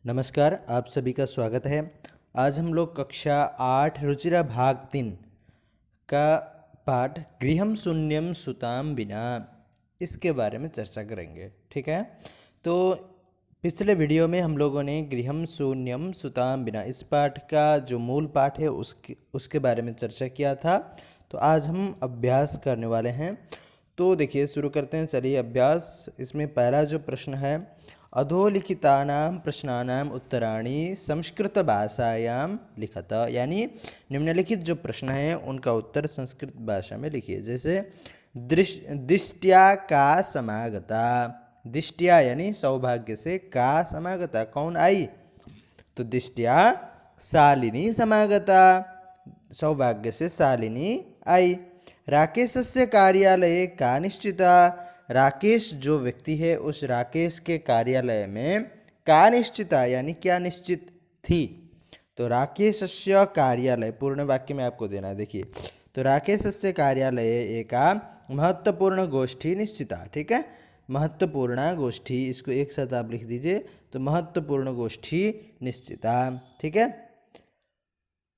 नमस्कार, आप सभी का स्वागत है। आज हम लोग कक्षा 8 रुचिरा भाग 3 का पाठ गृहम शून्यम सुताम बिना इसके बारे में चर्चा करेंगे। ठीक है, तो पिछले वीडियो में हम लोगों ने गृहम शून्यम सुताम बिना इस पाठ का जो मूल पाठ है उसके बारे में चर्चा किया था। तो आज हम अभ्यास करने वाले हैं। तो देखिए शुरू करते हैं, चलिए अभ्यास। इसमें पहला जो प्रश्न है, अधोलिखितानां प्रश्नानाम् उत्तराणि संस्कृत भाषायां लिखत, यानी निम्नलिखित जो प्रश्न हैं उनका उत्तर संस्कृत भाषा में लिखिए। जैसे दिष्ट्या का समागता, दिष्ट्या यानी सौभाग्य से, का समागता कौन आई, तो दिष्ट्या शालिनी समागता, सौभाग्य से शालिनी आई। राकेशस्य कार्यालये का निश्चिता, राकेश जो व्यक्ति है उस राकेश के कार्यालय में का निश्चिता यानी क्या निश्चित थी, तो राकेशस्य कार्यालय पूर्ण वाक्य में आपको देना है। देखिए, तो राकेशस्य कार्यालय एका महत्वपूर्ण गोष्ठी निश्चिता। ठीक है, महत्वपूर्ण गोष्ठी, इसको एक साथ आप लिख दीजिए, तो महत्वपूर्ण गोष्ठी निश्चिता। ठीक है,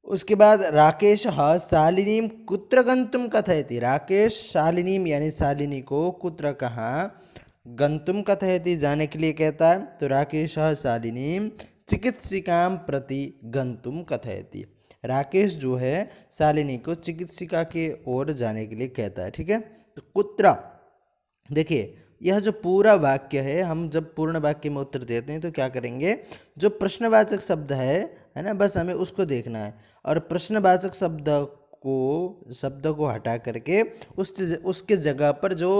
उसके बाद राकेश शालिनीम कुत्र गंतुम कथयति, राकेश शालिनीम यानी शालिनी को कुत्र कहाँ गंतुम कथयति जाने के लिए कहता है, तो राकेश शालिनीम चिकित्सिकाम प्रति गंतुम कथयति, राकेश जो है शालिनी को चिकित्सिका के ओर जाने के लिए कहता है। ठीक है, तो कुत्र, देखिए यह जो पूरा वाक्य है, हम जब पूर्ण वाक्य में उत्तर देते हैं तो क्या करेंगे, जो प्रश्नवाचक शब्द है ना, बस हमें उसको देखना है और प्रश्नवाचक शब्द को हटा करके उसके जगह पर जो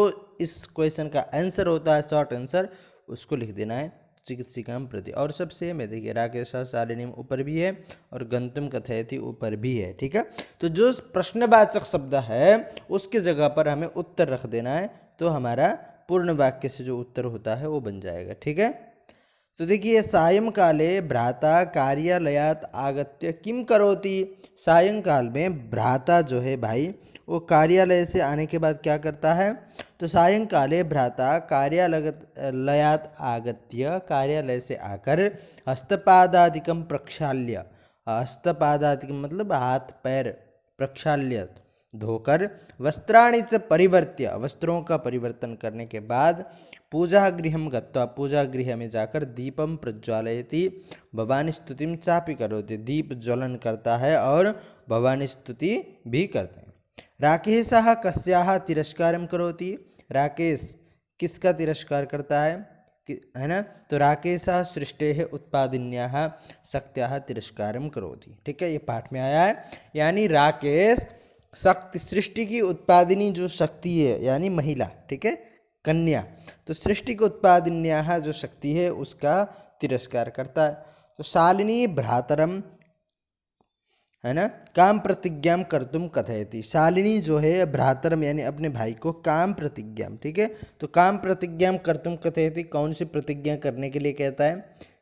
इस क्वेश्चन का आंसर होता है, शॉर्ट आंसर, उसको लिख देना है चिकित्सिकाम प्रति। और सब सेम है, देखिए राकेश शालिनीम ऊपर भी है और गंतुम कथयति ऊपर भी है। ठीक है, तो जो प्रश्नवाचक शब्द है उसके जगह पर हमें उत्तर रख देना है, तो हमारा पूर्ण वाक्य से जो उत्तर होता है वो बन जाएगा। ठीक है, तो देखिए सायंकाले भ्राता कार्यालयात आगत्य किम करोति, सायंकाल में भ्राता जो है भाई वो कार्यालय से आने के बाद क्या करता है, तो सायंकाले भ्राता कार्यालयात आगत्य, कार्यालय से आकर हस्तपादादिकम प्रक्षाल्य, हस्तपादादिकम मतलब हाथ पैर, प्रक्षाल्य धोकर, वस्त्राणि च परिवर्त्य, वस्त्रों का परिवर्तन करने के बाद, पूजा गृहम गत्वा, पूजा गृह में जाकर, दीपम प्रज्वालयति भवानी स्तुतिम चापि करोति, दीप ज्वलन करता है और भवानी स्तुति भी करते हैं। राकेशः कस्याः तिरस्कारं करोति, राकेश किसका तिरस्कार करता है ना, तो राकेशः सृष्टेः उत्पादिन्याः शक्त्याः तिरस्कारं करोति। ठीक है, ये पाठ में आया है, यानी राकेश शक्ति, सृष्टि की उत्पादिनी जो शक्ति है यानी महिला, ठीक है, कन्या, तो सृष्टि की उत्पादिन्याः जो शक्ति है उसका तिरस्कार करता है। तो शालिनी भ्रातरम, है ना, काम प्रतिज्ञाम कर्तुम कथयति, शालिनी जो है भ्रातरम यानी अपने भाई को काम प्रतिज्ञाम, ठीक है, तो काम प्रतिज्ञाम कर्तुम कथयति, कौन सी प्रतिज्ञा करने के लिए कहता है,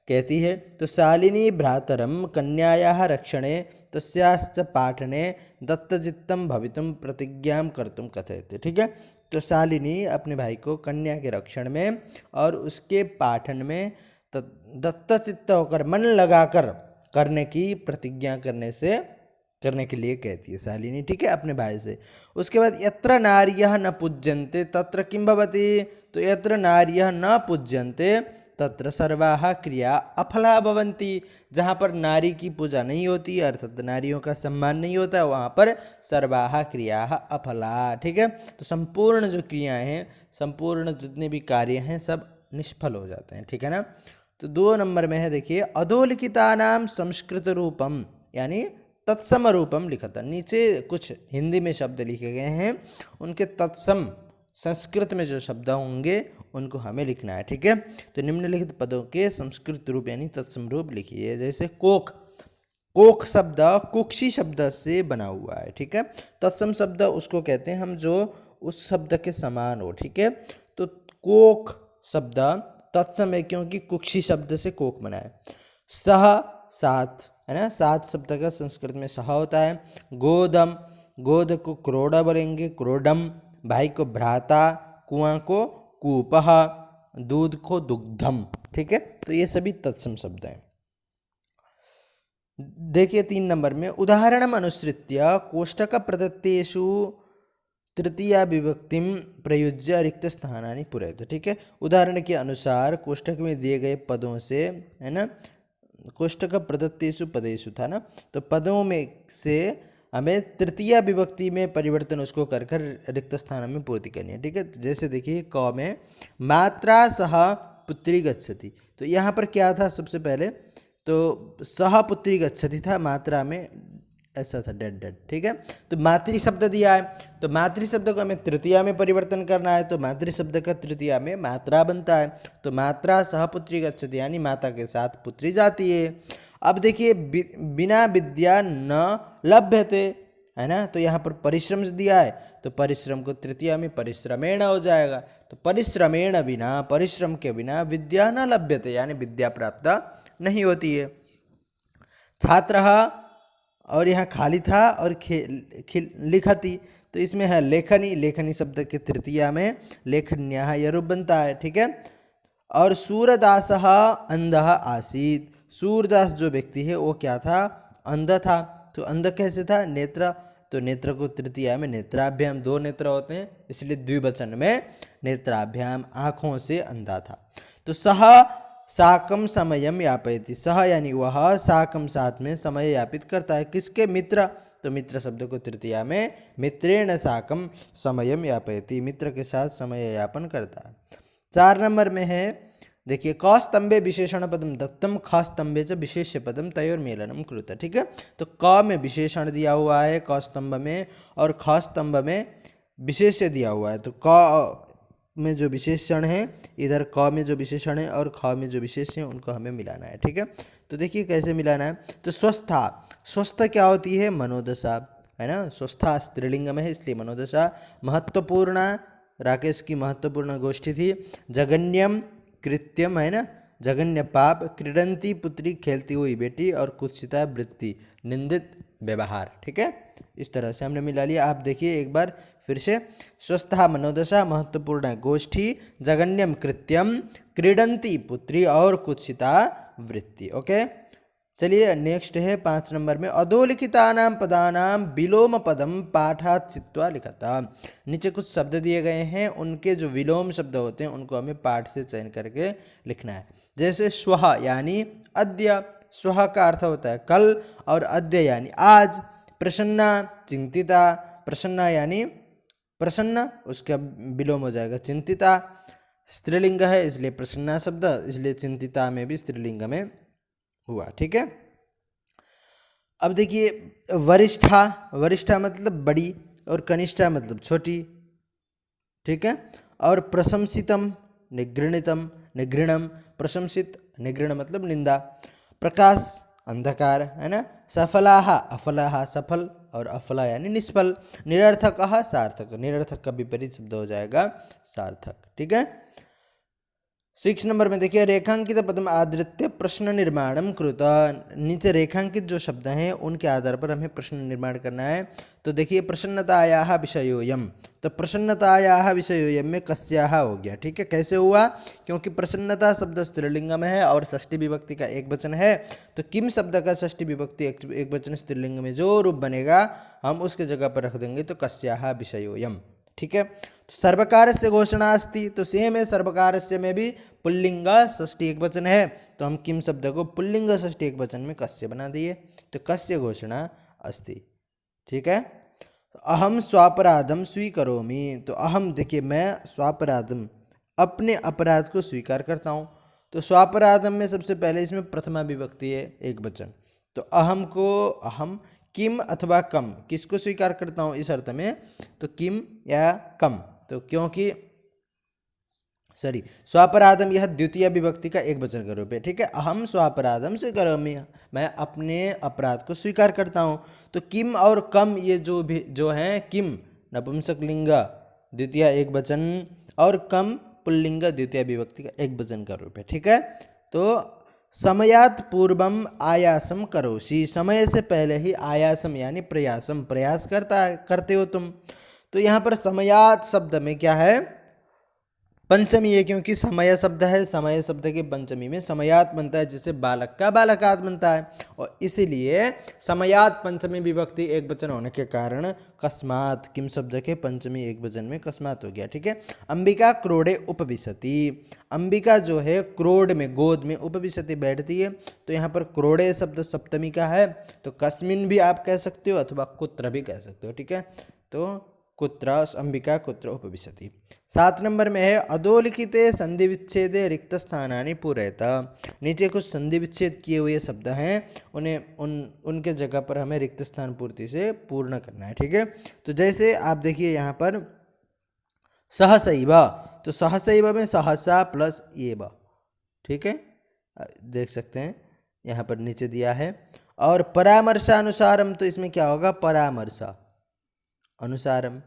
कहती है, तो शालिनी भ्रातरम कन्यायाः रक्षणे तस्याश्च पाठने दत्तचित्तं भवितुं प्रतिज्ञां कर्तुं कथयति। ठीक है, तो शालिनी अपने भाई को कन्या के रक्षण में और उसके पाठन में दत्तचित्त होकर, मन लगाकर करने की प्रतिज्ञा करने के लिए कहती है शालिनी। ठीक है, अपने भाई से। उसके बाद यत्र नार्यः न पूज्यन्ते तत्र किं भवति, तो यत्र नार्यः न पूज्यन्ते तत्र सर्वाः क्रिया अफला भवन्ति, जहाँ पर नारी की पूजा नहीं होती अर्थात नारियों का सम्मान नहीं होता, वहाँ पर सर्वाः क्रियाः अफला। ठीक है, तो संपूर्ण जो क्रियाएं हैं, संपूर्ण जितने भी कार्य हैं सब निष्फल हो जाते हैं। ठीक है ना, तो 2 नंबर में है, देखिए अधोलिखितानां संस्कृत रूपम यानी तत्सम रूपम लिखा था, नीचे कुछ हिंदी में शब्द लिखे गए हैं, उनके तत्सम संस्कृत में जो शब्द होंगे उनको हमें लिखना है। ठीक है, तो निम्नलिखित पदों के संस्कृत रूप यानी तत्सम रूप लिखिए। जैसे कोक, कोक शब्द कुक्षी शब्द से बना हुआ है। ठीक है, तत्सम शब्द उसको कहते हैं हम जो उस शब्द के समान हो। ठीक है, तो कोक शब्द तत्सम है क्योंकि कुक्षी शब्द से कोक बना है। सह साथ, है ना, साथ शब्द का संस्कृत में सह होता है। गोदम, गोद को क्रोड़ा बोलेंगे, क्रोडम, भाई को भ्राता, कुआं को कूपः, दूध को दुग्धम। ठीक है, तो ये सभी तत्सम शब्द हैं। देखिए 3 नंबर में उदाहरणम अनुसृत्य कोष्ठक प्रदत्तेषु तृतीया विभक्तिम प्रयुज्य रिक्त स्थानानि पूरयतु। ठीक है, उदाहरण के अनुसार कोष्ठक में दिए गए पदों से, है ना, कोष्ठक प्रदत्तेषु पदेषु था ना, तो पदों में से हमें तृतीया विभक्ति में परिवर्तन उसको कर कर रिक्त स्थान में पूर्ति करनी है। ठीक है, जैसे देखिए क में मात्रा सह पुत्री गच्छति, तो यहाँ पर क्या था, सबसे पहले तो सह पुत्री गच्छति था, मात्रा में ऐसा था डेड डेड। ठीक है, तो मातृ शब्द दिया है, तो मातृ शब्द को हमें तृतीया में परिवर्तन करना है, तो मातृ शब्द का तृतीया में मात्रा बनता है, तो मात्रा सह पुत्री गच्छति यानी माता के साथ पुत्री जाती है। अब देखिए बिना विद्या न लभ्यते, है ना, तो यहाँ पर परिश्रम दिया है, तो परिश्रम को तृतीया में परिश्रमेण हो जाएगा, तो परिश्रमेण बिना, परिश्रम के बिना विद्या न लभ्यते यानी विद्या प्राप्त नहीं होती है। छात्र, और यहाँ खाली था और लिखती, तो इसमें है लेखनी, लेखनी शब्द के तृतीया में लेखन्याः यह रूप बनता है। ठीक है, और सूरदास अंधः आसीत, सूरदास जो व्यक्ति है वो क्या था, अंध था, तो अंध कैसे था, नेत्र, तो नेत्र को तृतीया में नेत्राभ्याम, 2 नेत्र होते हैं इसलिए द्विवचन में नेत्राभ्याम, आँखों से अंधा था। तो सह साकम समयम यापयति, सह यानी वह, साकम साथ में समय यापित करता है, किसके, मित्र, तो मित्र शब्द को तृतीया में मित्रेण साकम समयम यापयति, मित्र के साथ समय यापन करता है। 4 नंबर में है, देखिए क स्तंभे विशेषण पदम दत्तम ख स्तंभे च विशेष्य पदम तयोर मेलनम कृत। ठीक है, तो क में विशेषण दिया हुआ है क स्तंभ में, और ख स्तंभ में विशेष्य दिया हुआ है, तो क में जो विशेषण है, इधर क में जो विशेषण है और ख में जो विशेषण है उनको हमें मिलाना है। ठीक है, तो देखिए कैसे मिलाना है, तो स्वस्था, स्वस्थ क्या होती है, मनोदशा, है ना, स्वस्था स्त्रीलिंग में है इसलिए मनोदशा। महत्वपूर्ण, राकेश की महत्वपूर्ण गोष्ठी थी। जगन्यम कृत्यम, है ना, जगन्य पाप। क्रीडंती पुत्री, खेलती हुई बेटी। और कुत्सिता वृत्ति, निंदित व्यवहार। ठीक है, इस तरह से हमने मिला लिया। आप देखिए एक बार फिर से, स्वस्था मनोदशा, महत्वपूर्ण गोष्ठी, जगन्यम कृत्यम, क्रीडंती पुत्री और कुत्सिता वृत्ति। ओके, चलिए नेक्स्ट है 5 नंबर में, अधोलिखितानां पदानां विलोम पदम पाठात् चित्वा लिखता। नीचे कुछ शब्द दिए गए हैं, उनके जो विलोम शब्द होते हैं उनको हमें पाठ से चयन करके लिखना है। जैसे स्वः यानी अद्य, स्वः का अर्थ होता है कल, और अद्य यानी आज। प्रसन्ना, चिंतिता, प्रसन्ना यानी प्रसन्न, उसका विलोम हो जाएगा चिंतिता। स्त्रीलिंग है इसलिए प्रसन्ना शब्द, इसलिए चिंतिता में भी स्त्रीलिंग में हुआ। ठीक है, अब देखिए वरिष्ठा, वरिष्ठा मतलब बड़ी, और कनिष्ठा मतलब छोटी। ठीक है, और प्रशंसितम, निगृणितम, निगृणम, प्रशंसित, निगृण मतलब निंदा। प्रकाश, अंधकार, है ना। सफलाः, अफलाः, सफल, और अफला यानी निष्फल। निरर्थक, सार्थक, निरर्थक का विपरीत शब्द हो जाएगा सार्थक। ठीक है, 6 नंबर में देखिए, रेखांकित पदम आधृत्य प्रश्न निर्माणम कृत। नीचे रेखांकित जो शब्द हैं उनके आधार पर हमें प्रश्न निर्माण करना है। तो देखिए प्रसन्नतायाः विषयोयम, तो प्रसन्नतायाः विषयोयम में कस्याः हो गया। ठीक है, कैसे हुआ, क्योंकि प्रसन्नता शब्द स्त्रीलिंग में है और षष्ठी विभक्ति का एक वचन है, तो किम शब्द का षष्ठी विभक्ति एक वचन स्त्रीलिंग में जो रूप बनेगा हम उसके जगह पर रख देंगे, तो कस्याः विषयोयम। ठीक है, सर्वकारस्य घोषणा अस्ति, तो सेम है, सर्वकारस्य में भी पुल्लिंग षष्ठी एक वचन है, तो हम किम शब्द को पुल्लिंग षष्ठी एक वचन में कस्य बना दिए, तो कस्य घोषणा अस्ति। ठीक है, अहम स्वापराधम स्वीकरोमि, तो अहम देखिए मैं स्वापराधम अपने अपराध को स्वीकार करता हूँ, तो स्वापराधम में सबसे पहले इसमें प्रथमा विभक्ति है एक वचन, तो अहम को अहम, किम अथवा कम, किसको स्वीकार करता हूँ इस अर्थ में, तो किम या कम, तो क्योंकि स्वापराधम यह द्वितीय विभक्ति का एक वचन का रूप है। ठीक है, अहम स्वापराधम स्वीकरोमि, मैं अपने अपराध को स्वीकार करता हूँ। तो किम और कम ये जो हैं, किम नपुंसक लिंग द्वितीय एक वचन, और कम पुल्लिंग द्वितीय विभक्ति का एक वचन का रूप है। ठीक है, तो समयात् पूर्वम आयासम करोषि, समय से पहले ही आयासम यानी प्रयासम, प्रयास करते हो तुम। तो यहाँ पर समयात् शब्द में क्या है, पंचमी है क्योंकि समय शब्द है, समय शब्द के पंचमी में समयात बनता है, जैसे बालक का बालकात बनता है, और इसीलिए समयात पंचमी विभक्ति एक वचन होने के कारण कस्मात किम शब्द के पंचमी एक वचन में कस्मात हो गया। ठीक है। अंबिका क्रोड़े उपविशति, अंबिका जो है क्रोड़ में गोद में उपविशति बैठती है, तो यहाँ पर क्रोड़े शब्द सप्तमी का है, तो कस्मिन भी आप कह सकते हो अथवा कुत्र भी कह सकते हो। ठीक है। तो कुत्र, अंबिका कुत्र उपविशति। 7 नंबर में है अधोलिखिते संधि विच्छेदे रिक्त स्थानानि पूरयत, नीचे कुछ संधि विच्छेद किए हुए शब्द हैं, उन्हें उनके जगह पर हमें रिक्त स्थान पूर्ति से पूर्ण करना है। ठीक है। तो जैसे आप देखिए यहाँ पर सहसैव, तो सहसैव में सहसा प्लस एव। ठीक है, देख सकते हैं यहाँ पर नीचे दिया है। और परामर्शानुसारम, तो इसमें क्या होगा, परामर्श अनुसारम।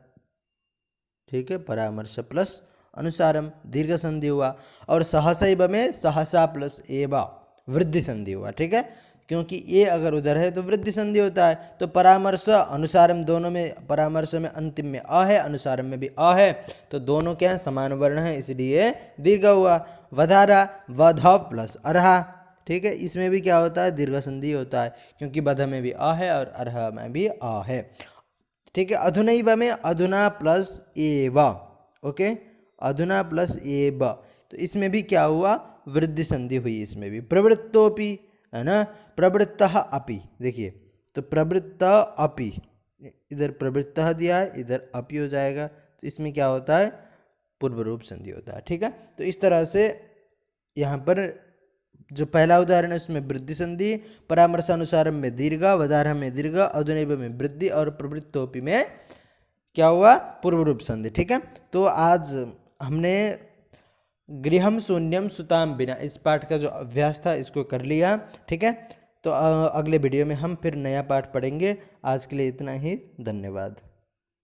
ठीक है, परामर्श प्लस अनुसारम दीर्घ संधि हुआ। और सहसैव में सहसा प्लस एवा वृद्धि संधि हुआ। ठीक है, क्योंकि ए अगर उधर है तो वृद्धि संधि होता है। तो परामर्श अनुसारम दोनों में, परामर्श में अंतिम में अ है, अनुसारम में भी अ है, तो दोनों क्या है, समान वर्ण है, इसलिए दीर्घ हुआ। वधारा वध प्लस अरहा। ठीक है, इसमें भी क्या होता है, दीर्घ संधि होता है, क्योंकि वध में भी अ है और अरहा में भी अ है। ठीक है। अधुनैव में अधुना प्लस एव। ओके, अधुना प्लस एव, तो इसमें भी क्या हुआ, वृद्धि संधि हुई इसमें भी। प्रवृत्तोपि, है ना, प्रवृत्तः अपि, देखिए तो प्रवृत्त अपि, इधर प्रवृत्तः दिया है, इधर अपि हो जाएगा, तो इसमें क्या होता है, पूर्व रूप संधि होता है। ठीक है। तो इस तरह से यहाँ पर जो पहला उदाहरण है उसमें वृद्धि संधि, परामर्शानुसारम में दीर्घ, वदारह में दीर्घ, अधुनैव में वृद्धि, और प्रवृत्तोपि में क्या हुआ, पूर्व रूप संधि। ठीक है। तो आज हमने गृहम शून्यम सुताम बिना, इस पाठ का जो अभ्यास था इसको कर लिया। ठीक है। तो अगले वीडियो में हम फिर नया पाठ पढ़ेंगे। आज के लिए इतना ही, धन्यवाद।